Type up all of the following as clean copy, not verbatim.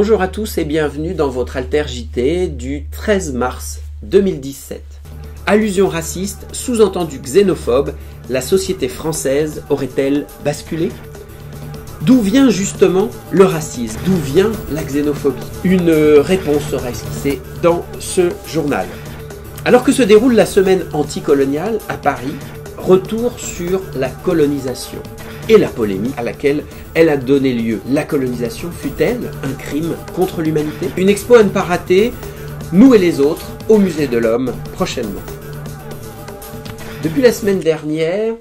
Bonjour à tous et bienvenue dans votre Alter JT du 13 mars 2017. Allusion raciste, sous-entendu xénophobe, la société française aurait-elle basculé ? D'où vient justement le racisme ? D'où vient la xénophobie ? Une réponse sera esquissée dans ce journal. Alors que se déroule la semaine anticoloniale à Paris, retour sur la colonisation et la polémique à laquelle elle a donné lieu. La colonisation fut-elle un crime contre l'humanité ? Une expo à ne pas rater, nous et les autres, au Musée de l'Homme, prochainement. Depuis la semaine dernière,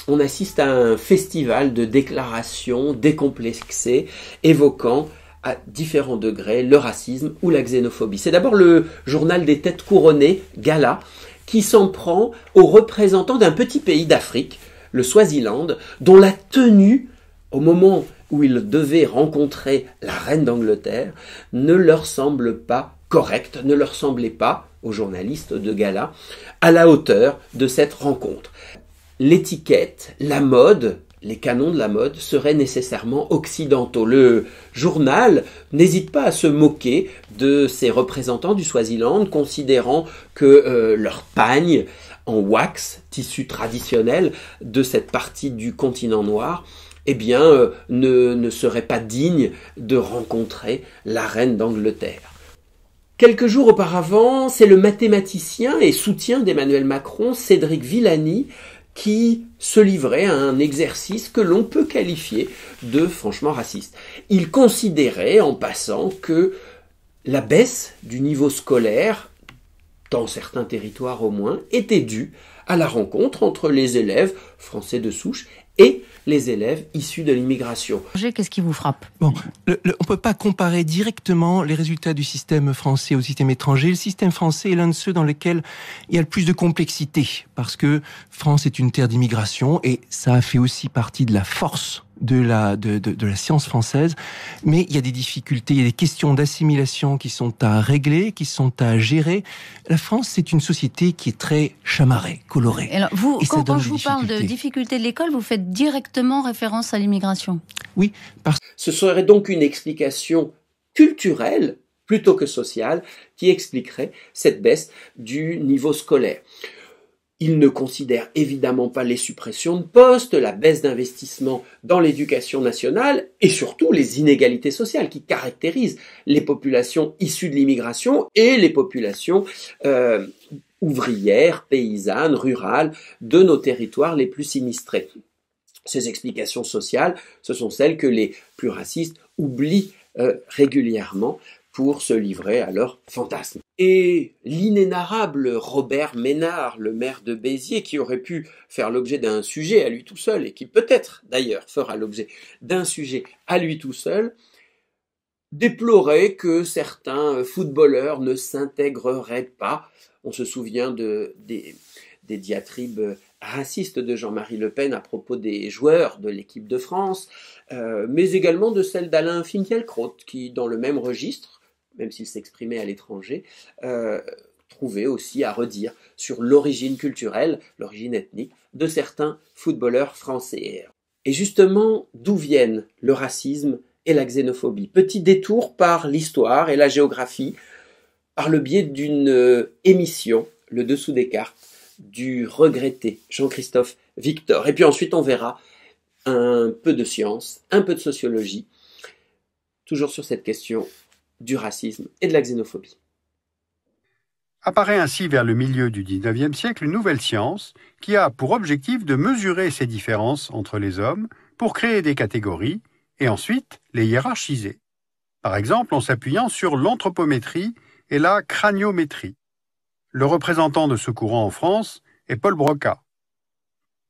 on assiste à un festival de déclarations décomplexées, évoquant à différents degrés le racisme ou la xénophobie. C'est d'abord le journal des têtes couronnées, Gala, qui s'en prend aux représentants d'un petit pays d'Afrique, le Swaziland, dont la tenue, au moment où ils devaient rencontrer la reine d'Angleterre, ne leur semble pas correcte, ne leur semblait pas, aux journalistes de Gala, à la hauteur de cette rencontre. L'étiquette, la mode, les canons de la mode seraient nécessairement occidentaux. Le journal n'hésite pas à se moquer de ces représentants du Swaziland, considérant que leur pagne en wax, tissu traditionnel de cette partie du continent noir, ne serait pas digne de rencontrer la reine d'Angleterre. Quelques jours auparavant, c'est le mathématicien et soutien d'Emmanuel Macron, Cédric Villani, qui se livrait à un exercice que l'on peut qualifier de franchement raciste. Il considérait, en passant, que la baisse du niveau scolaire, dans certains territoires au moins, était due à la rencontre entre les élèves français de souche et les élèves issus de l'immigration. Qu'est-ce qui vous frappe ? On ne peut pas comparer directement les résultats du système français au système étranger. Le système français est l'un de ceux dans lesquels il y a le plus de complexité, parce que France est une terre d'immigration et ça a fait aussi partie de la force de la science française, mais il y a des difficultés, il y a des questions d'assimilation qui sont à régler, qui sont à gérer. La France, c'est une société qui est très chamarrée, colorée. Alors vous, quand je vous parle de difficultés de l'école, vous faites directement référence à l'immigration. Oui, parce que ce serait donc une explication culturelle plutôt que sociale qui expliquerait cette baisse du niveau scolaire. Il ne considère évidemment pas les suppressions de postes, la baisse d'investissement dans l'éducation nationale et surtout les inégalités sociales qui caractérisent les populations issues de l'immigration et les populations ouvrières, paysannes, rurales de nos territoires les plus sinistrés. Ces explications sociales, ce sont celles que les plus racistes oublient régulièrement pour se livrer à leurs fantasmes. Et l'inénarrable Robert Ménard, le maire de Béziers, qui aurait pu faire l'objet d'un sujet à lui tout seul, et qui peut-être d'ailleurs fera l'objet d'un sujet à lui tout seul, déplorait que certains footballeurs ne s'intégreraient pas. On se souvient des diatribes racistes de Jean-Marie Le Pen à propos des joueurs de l'équipe de France, mais également de celle d'Alain Finkielkraut, qui, dans le même registre, même s'il s'exprimait à l'étranger, trouvait aussi à redire sur l'origine culturelle, l'origine ethnique de certains footballeurs français. Et justement, d'où viennent le racisme et la xénophobie ? Petit détour par l'histoire et la géographie, par le biais d'une émission, Le Dessous des cartes, du regretté Jean-Christophe Victor. Et puis ensuite, on verra un peu de science, un peu de sociologie, toujours sur cette question du racisme et de la xénophobie. Apparaît ainsi vers le milieu du XIXe siècle une nouvelle science qui a pour objectif de mesurer ces différences entre les hommes pour créer des catégories et ensuite les hiérarchiser. Par exemple en s'appuyant sur l'anthropométrie et la craniométrie. Le représentant de ce courant en France est Paul Broca.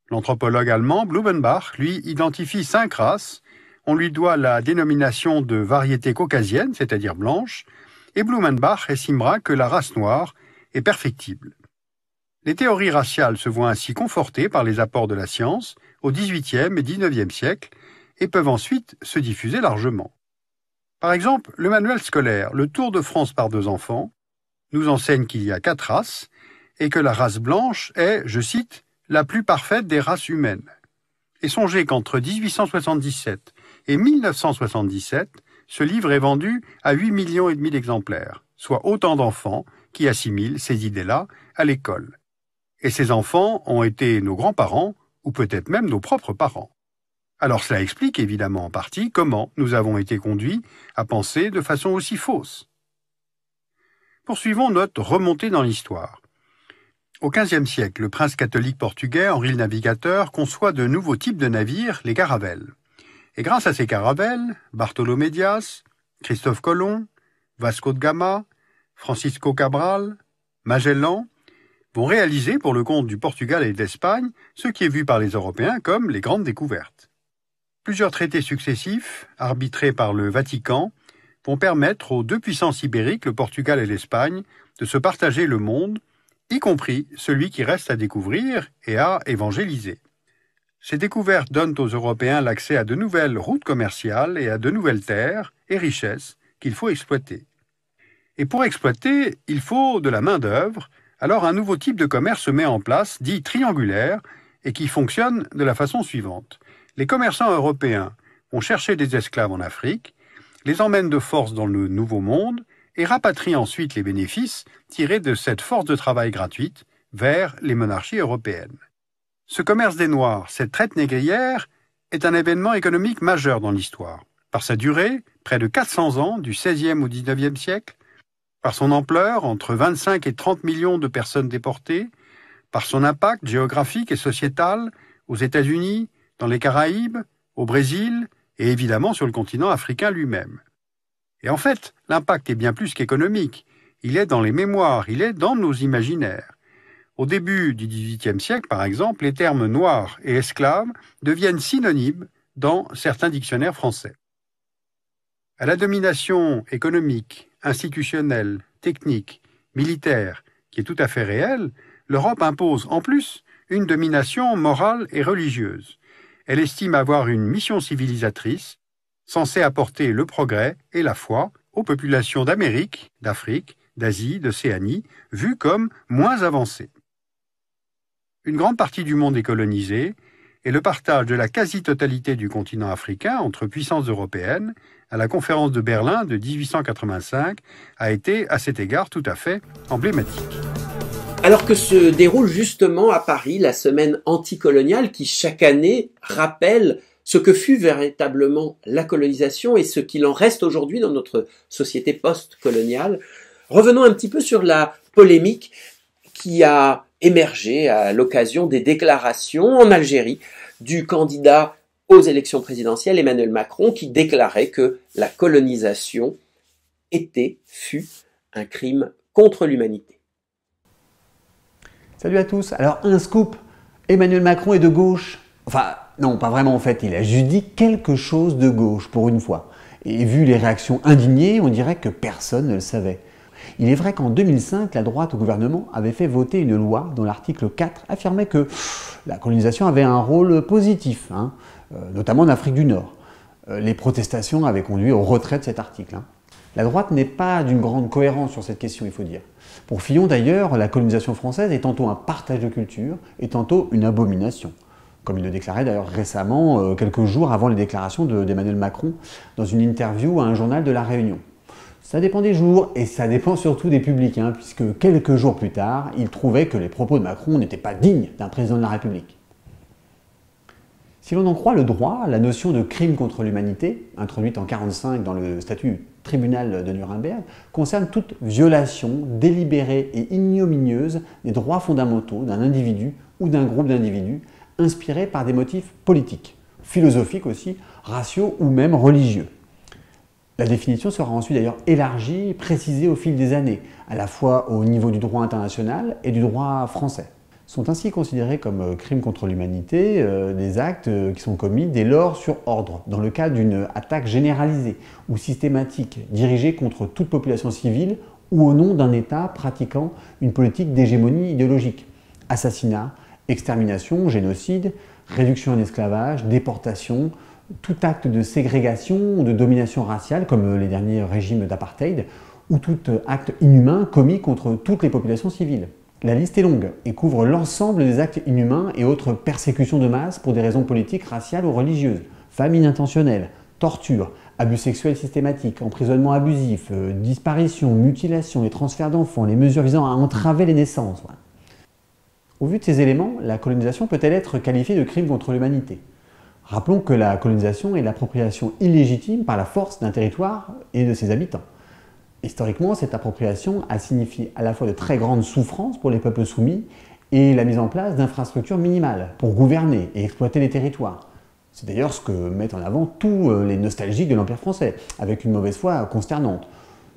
L'anthropologue allemand Blumenbach, lui, identifie 5 races. On lui doit la dénomination de variété caucasienne, c'est-à-dire blanche, et Blumenbach estimera que la race noire est perfectible. Les théories raciales se voient ainsi confortées par les apports de la science au XVIIIe et XIXe siècle et peuvent ensuite se diffuser largement. Par exemple, le manuel scolaire « Le Tour de France par 2 enfants » nous enseigne qu'il y a 4 races et que la race blanche est, je cite, « la plus parfaite des races humaines ». Et songez qu'entre 1877 et 1977, ce livre est vendu à 8,5 millions d'exemplaires, soit autant d'enfants qui assimilent ces idées-là à l'école. Et ces enfants ont été nos grands-parents, ou peut-être même nos propres parents. Alors cela explique évidemment en partie comment nous avons été conduits à penser de façon aussi fausse. Poursuivons notre remontée dans l'histoire. Au XVe siècle, le prince catholique portugais Henri le Navigateur conçoit de nouveaux types de navires, les caravelles. Et grâce à ces caravelles, Bartolomé Dias, Christophe Colomb, Vasco de Gama, Francisco Cabral, Magellan vont réaliser pour le compte du Portugal et de l'Espagne ce qui est vu par les Européens comme les grandes découvertes. Plusieurs traités successifs, arbitrés par le Vatican, vont permettre aux deux puissances ibériques, le Portugal et l'Espagne, de se partager le monde, y compris celui qui reste à découvrir et à évangéliser. Ces découvertes donnent aux Européens l'accès à de nouvelles routes commerciales et à de nouvelles terres et richesses qu'il faut exploiter. Et pour exploiter, il faut de la main-d'œuvre, alors un nouveau type de commerce se met en place, dit triangulaire, et qui fonctionne de la façon suivante. Les commerçants européens vont chercher des esclaves en Afrique, les emmènent de force dans le Nouveau Monde et rapatrient ensuite les bénéfices tirés de cette force de travail gratuite vers les monarchies européennes. Ce commerce des Noirs, cette traite négrière, est un événement économique majeur dans l'histoire. Par sa durée, près de 400 ans, du XVIe au XIXe siècle, par son ampleur, entre 25 et 30 millions de personnes déportées, par son impact géographique et sociétal aux États-Unis, dans les Caraïbes, au Brésil et évidemment sur le continent africain lui-même. Et en fait, l'impact est bien plus qu'économique. Il est dans les mémoires, il est dans nos imaginaires. Au début du XVIIIe siècle, par exemple, les termes noirs et esclaves deviennent synonymes dans certains dictionnaires français. À la domination économique, institutionnelle, technique, militaire, qui est tout à fait réelle, l'Europe impose en plus une domination morale et religieuse. Elle estime avoir une mission civilisatrice censée apporter le progrès et la foi aux populations d'Amérique, d'Afrique, d'Asie, d'Océanie, vues comme moins avancées. Une grande partie du monde est colonisée, et le partage de la quasi-totalité du continent africain entre puissances européennes à la conférence de Berlin de 1885 a été, à cet égard, tout à fait emblématique. Alors que se déroule justement à Paris la semaine anticoloniale qui, chaque année, rappelle ce que fut véritablement la colonisation et ce qu'il en reste aujourd'hui dans notre société post-coloniale, revenons un petit peu sur la polémique qui a émergé à l'occasion des déclarations en Algérie du candidat aux élections présidentielles Emmanuel Macron qui déclarait que la colonisation fut un crime contre l'humanité. Salut à tous. Alors un scoop, Emmanuel Macron est de gauche. Enfin non, pas vraiment en fait, il a juste dit quelque chose de gauche pour une fois. Et vu les réactions indignées, on dirait que personne ne le savait. Il est vrai qu'en 2005, la droite au gouvernement avait fait voter une loi dont l'article 4 affirmait que la colonisation avait un rôle positif, notamment en Afrique du Nord. Les protestations avaient conduit au retrait de cet article. La droite n'est pas d'une grande cohérence sur cette question, il faut dire. Pour Fillon d'ailleurs, la colonisation française est tantôt un partage de culture et tantôt une abomination. Comme il le déclarait d'ailleurs récemment, quelques jours avant les déclarations d'Emmanuel Macron, dans une interview à un journal de La Réunion. Ça dépend des jours et ça dépend surtout des publics, puisque quelques jours plus tard, il trouvait que les propos de Macron n'étaient pas dignes d'un président de la République. Si l'on en croit le droit, la notion de crime contre l'humanité, introduite en 1945 dans le statut du tribunal de Nuremberg, concerne toute violation délibérée et ignominieuse des droits fondamentaux d'un individu ou d'un groupe d'individus, inspirés par des motifs politiques, philosophiques aussi, raciaux ou même religieux. La définition sera ensuite d'ailleurs élargie et précisée au fil des années, à la fois au niveau du droit international et du droit français. Sont ainsi considérés comme crimes contre l'humanité des actes qui sont commis dès lors sur ordre, dans le cas d'une attaque généralisée ou systématique dirigée contre toute population civile ou au nom d'un État pratiquant une politique d'hégémonie idéologique. Assassinat, extermination, génocide, réduction en esclavage, déportation, tout acte de ségrégation ou de domination raciale, comme les derniers régimes d'apartheid, ou tout acte inhumain commis contre toutes les populations civiles. La liste est longue et couvre l'ensemble des actes inhumains et autres persécutions de masse pour des raisons politiques, raciales ou religieuses, famine intentionnelle, torture, Abus sexuels systématiques, emprisonnement abusif, disparition, mutilation, les transferts d'enfants, les mesures visant à entraver les naissances. Voilà. Au vu de ces éléments, la colonisation peut-elle être qualifiée de crime contre l'humanité? Rappelons que la colonisation est l'appropriation illégitime par la force d'un territoire et de ses habitants. Historiquement, cette appropriation a signifié à la fois de très grandes souffrances pour les peuples soumis et la mise en place d'infrastructures minimales pour gouverner et exploiter les territoires. C'est d'ailleurs ce que mettent en avant tous les nostalgiques de l'Empire français, avec une mauvaise foi consternante.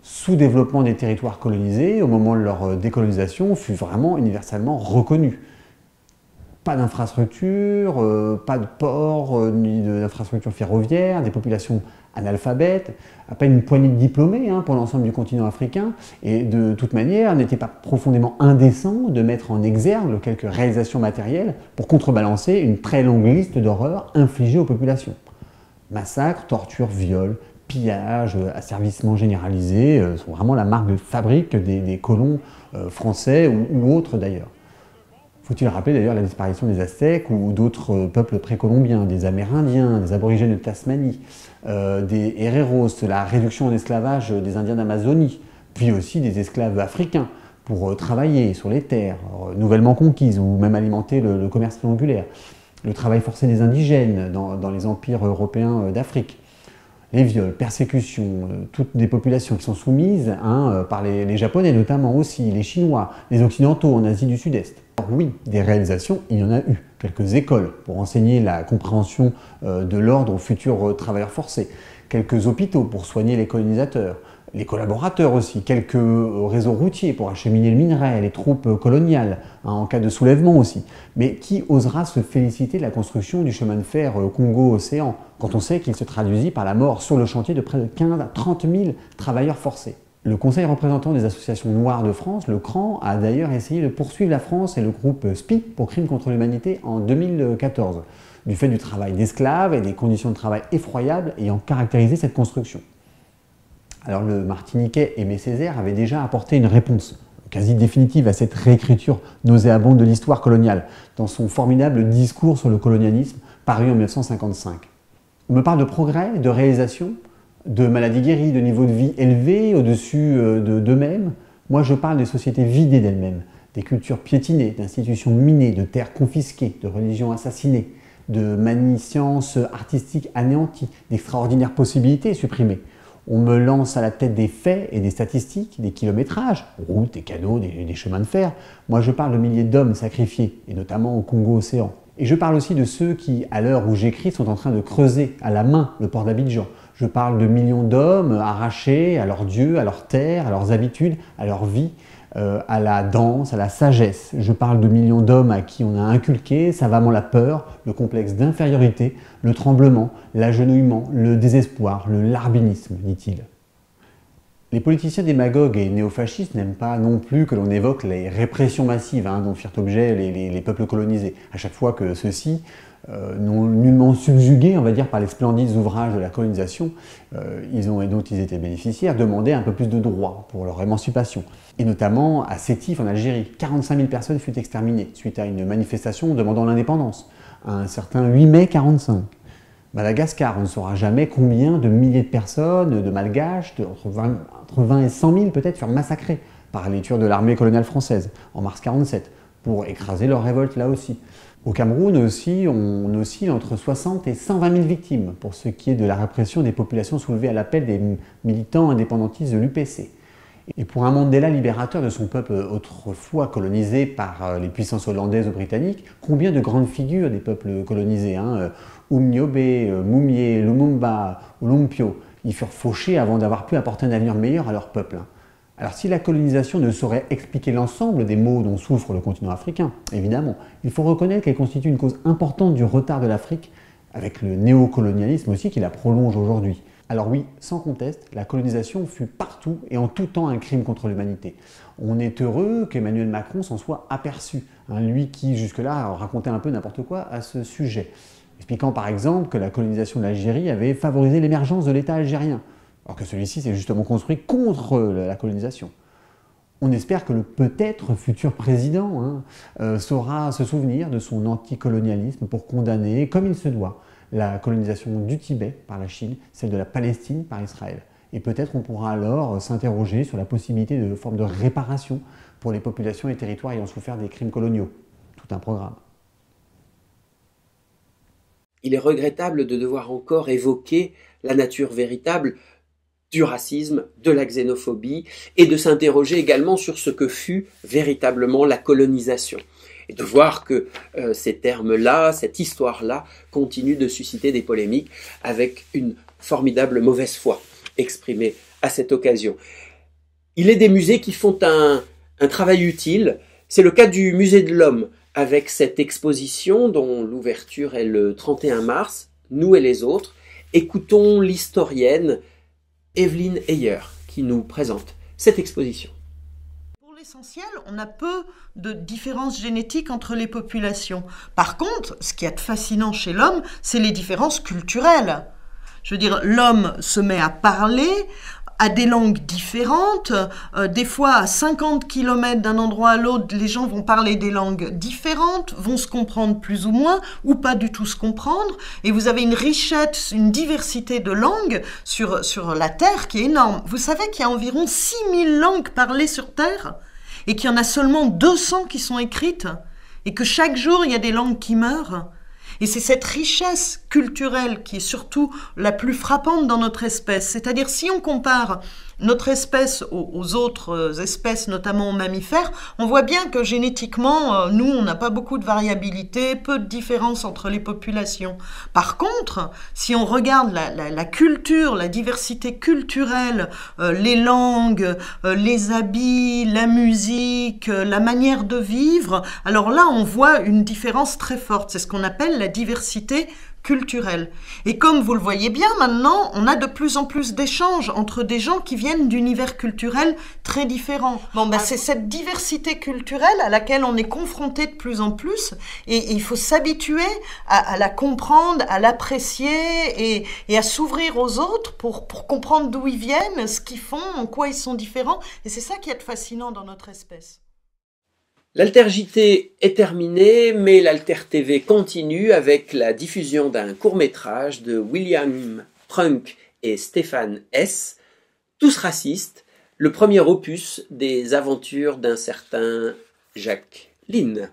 Sous-développement des territoires colonisés, au moment de leur décolonisation, fut vraiment universellement reconnu. Pas d'infrastructures, pas de ports, ni d'infrastructures ferroviaires, des populations analphabètes, à peine une poignée de diplômés pour l'ensemble du continent africain, et de toute manière, n'était pas profondément indécent de mettre en exergue quelques réalisations matérielles pour contrebalancer une très longue liste d'horreurs infligées aux populations. Massacres, tortures, viols, pillages, asservissements généralisés sont vraiment la marque de fabrique des colons français ou autres d'ailleurs. Faut-il rappeler d'ailleurs la disparition des Aztèques ou d'autres peuples précolombiens, des Amérindiens, des aborigènes de Tasmanie, des Hereros, la réduction en esclavage des Indiens d'Amazonie, puis aussi des esclaves africains pour travailler sur les terres nouvellement conquises ou même alimenter le commerce triangulaire, le travail forcé des indigènes dans les empires européens d'Afrique. Les viols, persécutions, toutes des populations qui sont soumises par les Japonais notamment aussi, les Chinois, les Occidentaux en Asie du Sud-Est. Oui, des réalisations, il y en a eu. Quelques écoles pour enseigner la compréhension de l'ordre aux futurs travailleurs forcés. Quelques hôpitaux pour soigner les colonisateurs. Les collaborateurs aussi. Quelques réseaux routiers pour acheminer le minerai, les troupes coloniales, en cas de soulèvement aussi. Mais qui osera se féliciter de la construction du chemin de fer Congo-Océan, quand on sait qu'il se traduisit par la mort sur le chantier de près de 15 à 30 000 travailleurs forcés? Le Conseil représentant des associations noires de France, le CRAN, a d'ailleurs essayé de poursuivre la France et le groupe SPI pour crimes contre l'humanité en 2014, du fait du travail d'esclaves et des conditions de travail effroyables ayant caractérisé cette construction. Alors le Martiniquais Aimé Césaire avait déjà apporté une réponse quasi définitive à cette réécriture nauséabonde de l'histoire coloniale, dans son formidable discours sur le colonialisme paru en 1955. On me parle de progrès, de réalisation, de maladies guéries, de niveaux de vie élevés au-dessus d'eux-mêmes. Moi, je parle des sociétés vidées d'elles-mêmes, des cultures piétinées, d'institutions minées, de terres confisquées, de religions assassinées, de magnificences artistiques anéanties, d'extraordinaires possibilités supprimées. On me lance à la tête des faits et des statistiques, des kilométrages, routes, des canaux, des chemins de fer. Moi, je parle de milliers d'hommes sacrifiés, et notamment au Congo-Océan. Et je parle aussi de ceux qui, à l'heure où j'écris, sont en train de creuser à la main le port d'Abidjan. Je parle de millions d'hommes arrachés à leurs dieux, à leurs terres, à leurs habitudes, à leur vie, à la danse, à la sagesse. Je parle de millions d'hommes à qui on a inculqué savamment la peur, le complexe d'infériorité, le tremblement, l'agenouillement, le désespoir, le larbinisme, dit-il. Les politiciens démagogues et néofascistes n'aiment pas non plus que l'on évoque les répressions massives dont firent objet les peuples colonisés. À chaque fois que ceux-ci non nullement subjugués, on va dire, par les splendides ouvrages de la colonisation, dont ils étaient bénéficiaires, demandaient un peu plus de droits pour leur émancipation. Et notamment à Sétif, en Algérie, 45 000 personnes furent exterminées suite à une manifestation demandant l'indépendance, un certain 8 mai 1945. Madagascar, on ne saura jamais combien de milliers de personnes, de malgaches, entre 20 et 100 000 peut-être, furent massacrés par les tueurs de l'armée coloniale française en mars 1947, pour écraser leur révolte là aussi. Au Cameroun aussi, on oscille entre 60 et 120 000 victimes pour ce qui est de la répression des populations soulevées à l'appel des militants indépendantistes de l'UPC. Et pour un Mandela libérateur de son peuple autrefois colonisé par les puissances hollandaises ou britanniques, combien de grandes figures des peuples colonisés, Umniobe, Moumié, Lumumba ou Lumpio, y furent fauchés avant d'avoir pu apporter un avenir meilleur à leur peuple. Alors si la colonisation ne saurait expliquer l'ensemble des maux dont souffre le continent africain, évidemment, il faut reconnaître qu'elle constitue une cause importante du retard de l'Afrique, avec le néocolonialisme aussi qui la prolonge aujourd'hui. Alors oui, sans conteste, la colonisation fut partout et en tout temps un crime contre l'humanité. On est heureux qu'Emmanuel Macron s'en soit aperçu, lui qui jusque-là racontait un peu n'importe quoi à ce sujet, expliquant par exemple que la colonisation de l'Algérie avait favorisé l'émergence de l'État algérien, alors que celui-ci s'est justement construit contre la colonisation. On espère que le peut-être futur président saura se souvenir de son anticolonialisme pour condamner, comme il se doit, la colonisation du Tibet par la Chine, celle de la Palestine par Israël. Et peut-être on pourra alors s'interroger sur la possibilité de formes de réparation pour les populations et territoires ayant souffert des crimes coloniaux. Tout un programme. Il est regrettable de devoir encore évoquer la nature véritable du racisme, de la xénophobie, et de s'interroger également sur ce que fut véritablement la colonisation. Et de voir que ces termes-là, cette histoire-là, continuent de susciter des polémiques avec une formidable mauvaise foi exprimée à cette occasion. Il est des musées qui font un travail utile. C'est le cas du musée de l'Homme, avec cette exposition dont l'ouverture est le 31 mars, Nous et les autres. Écoutons l'historienne Evelyne Heyer qui nous présente cette exposition. Pour l'essentiel, on a peu de différences génétiques entre les populations. Par contre, ce qui est fascinant chez l'homme, c'est les différences culturelles. Je veux dire, l'homme se met à parler à des langues différentes. Des fois, à 50 km d'un endroit à l'autre, les gens vont parler des langues différentes, vont se comprendre plus ou moins, ou pas du tout se comprendre. Et vous avez une richesse, une diversité de langues sur la Terre qui est énorme. Vous savez qu'il y a environ 6000 langues parlées sur Terre, et qu'il y en a seulement 200 qui sont écrites, et que chaque jour, il y a des langues qui meurent. Et c'est cette richesse culturelle qui est surtout la plus frappante dans notre espèce. C'est-à-dire, si on compare notre espèce aux autres espèces, notamment aux mammifères, on voit bien que génétiquement, nous, on n'a pas beaucoup de variabilité, peu de différence entre les populations. Par contre, si on regarde la culture, la diversité culturelle, les langues, les habits, la musique, la manière de vivre, alors là, on voit une différence très forte. C'est ce qu'on appelle la diversité culturelle. Et comme vous le voyez bien maintenant, on a de plus en plus d'échanges entre des gens qui viennent d'univers culturels très différents. Bon, c'est cette diversité culturelle à laquelle on est confronté de plus en plus, et il faut s'habituer à la comprendre, à l'apprécier et à s'ouvrir aux autres pour comprendre d'où ils viennent, ce qu'ils font, en quoi ils sont différents. Et c'est ça qui est fascinant dans notre espèce. L'Alter-JT est terminée, mais l'Alter TV continue avec la diffusion d'un court-métrage de William Prunk et Stéphane S., Tous racistes, le premier opus des aventures d'un certain Jacques Lynn.